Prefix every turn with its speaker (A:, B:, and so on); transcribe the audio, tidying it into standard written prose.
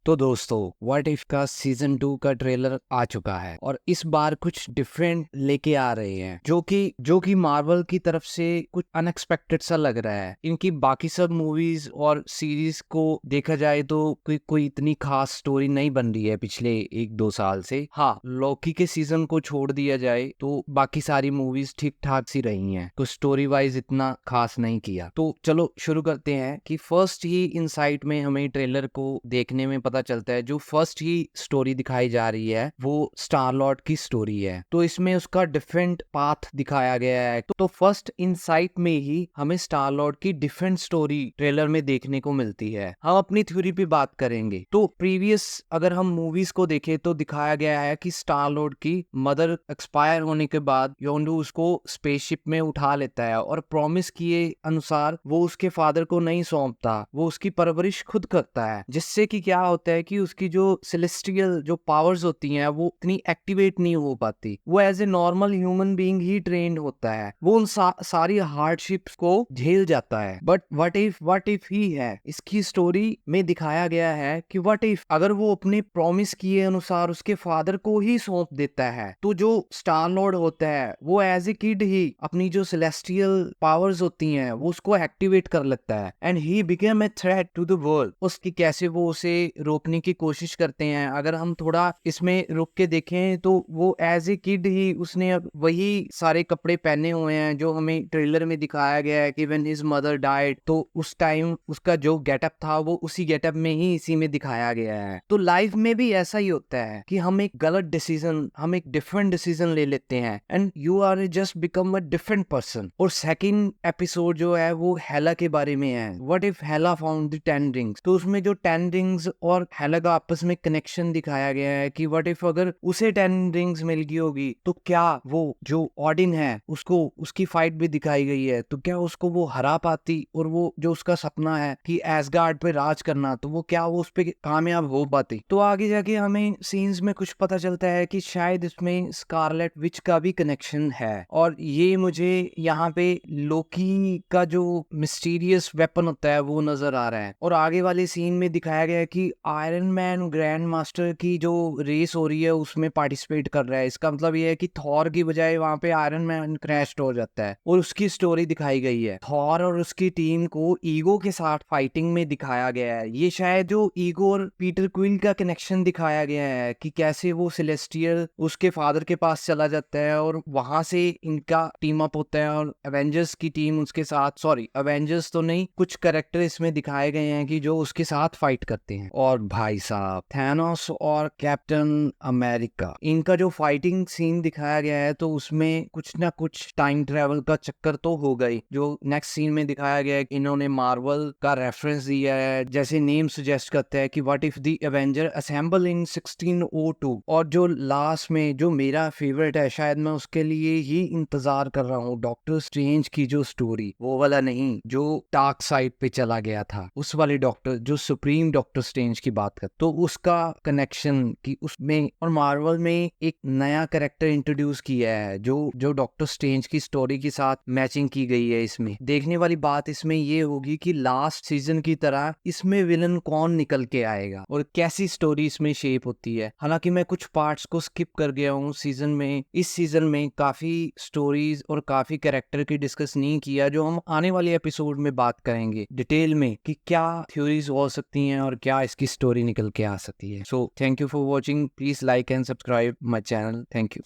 A: तो दोस्तों, what if का सीजन 2 का ट्रेलर आ चुका है और इस बार कुछ डिफरेंट लेके आ रहे हैं जो कि मार्वल की तरफ से कुछ अनएक्सपेक्टेड सा लग रहा है। इनकी बाकी सब मूवीज और सीरीज को देखा जाए तो कोई इतनी खास स्टोरी नहीं बन रही है पिछले 1-2 साल से। हाँ, लॉकी के सीजन को छोड़ दिया जाए तो बाकी सारी मूवीज ठीक ठाक सी रही हैं, कुछ स्टोरी वाइज इतना खास नहीं किया। तो चलो शुरू करते हैं कि फर्स्ट ही इनसाइट में हमें ट्रेलर को देखने में पता चलता है, जो फर्स्ट ही स्टोरी दिखाई जा रही है वो स्टार लॉर्ड की स्टोरी है। तो इसमें उसका डिफरेंट पाथ दिखाया गया है। तो फर्स्ट इनसाइट में ही हमें स्टार लॉर्ड की डिफरेंट स्टोरी ट्रेलर में देखने को मिलती है। हम अपनी थ्योरी पे बात करेंगे। तो प्रीवियस अगर हम मूवीज को देखें तो दिखाया गया है कि स्टार लॉर्ड की मदर एक्सपायर होने के बाद योंडू उसको स्पेसशिप में उठा लेता है और प्रॉमिस किए अनुसार वो उसके फादर को नहीं सौंपता, वो उसकी परवरिश खुद करता है, जिससे कि क्या होता है कि उसकी जो सेलेस्टियल जो पावर्स होती हैं वो इतनी एक्टिवेट नहीं हो पाती। वो as a normal human being ही ट्रेंड होता है, वो उन सारी हार्डशिप्स को झेल जाता है। बट व्हाट इफ ही है, इसकी स्टोरी में दिखाया गया है कि व्हाट इफ अगर वो अपने प्रॉमिस किए अनुसार उसके फादर को ही सौंप देता है, तो जो स्टार लॉर्ड होता है वो एज ए किड ही अपनी जो सेलेस्टियल पावर्स होती हैं वो उसको एक्टिवेट कर लेता है and he became a threat to the world. उसकी कैसे वो उसे रोकने की कोशिश करते हैं, अगर हम थोड़ा इसमें रुक के देखें तो वो एज ए किड ही उसने वही सारे कपड़े पहने हुए हैं जो हमें ट्रेलर में दिखाया गया है कि व्हेन हिज मदर डाइड, तो उस टाइम उसका जो गेटअप था वो उसी गेटअप में ही इसी में दिखाया गया है। तो लाइफ में भी ऐसा ही होता है कि हम एक गलत डिसीजन, हम एक डिफरेंट डिसीजन ले लेते हैं and you are just become a different person. और सेकंड एपिसोड जो है वो हेला के बारे में है। What if Hela found the 10 rings, तो उसमें जो 10 रिंग्स और हेला का आपस में कनेक्शन दिखाया गया है कि व्हाट इफ अगर उसे 10 रिंग्स मिल गई होगी तो क्या वो जो ऑडिन है उसको, उसकी फाइट भी दिखाई गई है, तो क्या उसको वो हरा पाती और वो जो उसका सपना है कि एसगार्ड पे राज करना, तो वो क्या वो उस पे कामयाब हो पाती। तो आगे जाके हमें सीन्स में कुछ पता चलता है कि शायद इसमें स्कारलेट विच का भी कनेक्शन है और ये मुझे यहाँ पे लोकी का जो मिस्टीरियस वेपन होता है वो नजर आ रहा है। और आगे वाले सीन में दिखाया गया है कि आयरन मैन ग्रैंड मास्टर की जो रेस हो रही है उसमें पार्टिसिपेट कर रहा है। इसका मतलब ये है कि थॉर की बजाय वहां पे आयरन मैन क्रैश हो जाता है और उसकी स्टोरी दिखाई गई है। थॉर और उसकी टीम को ईगो के साथ फाइटिंग में दिखाया गया है। ये शायद जो ईगो और पीटर क्विल का कनेक्शन दिखाया गया है कि कैसे वो सेलेस्टियल उसके फादर के पास चला जाता है और वहां से इनका टीम अप होता है और एवेंजर्स की टीम उसके साथ, सॉरी एवेंजर्स तो नहीं, कुछ कैरेक्टर इसमें दिखाए गए हैं कि जो उसके साथ फाइट करते हैं। और भाई साहब, थैनोस और कैप्टन अमेरिका, इनका जो फाइटिंग सीन दिखाया गया है तो उसमें कुछ ना कुछ टाइम ट्रेवल का चक्कर तो हो गई। जो नेक्स्ट सीन में दिखाया गया है, इन्होंने मार्वल का रेफरेंस दिया है, जैसे नेम सजेस्ट करता है कि what if the Avenger assemble इन 1602। और जो लास्ट में जो मेरा फेवरेट है, शायद मैं उसके लिए ही इंतजार कर रहा हूँ, डॉक्टर स्ट्रेंज की जो स्टोरी, वो वाला नहीं जो डार्क साइड पे चला गया था, उस वाले डॉक्टर जो सुप्रीम डॉक्टर स्ट्रेंज की बात कर, तो उसका कनेक्शन कि उसमें और मार्वल में एक नया कैरेक्टर इंट्रोड्यूस किया है जो डॉक्टर स्ट्रेंज की स्टोरी के साथ मैचिंग की गई है। इसमें देखने वाली बात इसमें ये होगी कि लास्ट सीजन की तरह इसमें विलन कौन निकल के आएगा और कैसी स्टोरी इसमें शेप होती है। हालांकि मैं कुछ पार्ट्स को स्किप कर गया हूँ सीजन में। इस सीजन में काफी स्टोरीज और काफी कैरेक्टर की डिस्कस नहीं किया, जो हम आने वाले एपिसोड में बात करेंगे डिटेल में कि क्या थ्योरीज हो सकती हैं और क्या इसकी स्टोरी निकल के आ सकती है। So thank you for watching, please like and subscribe my channel. Thank you.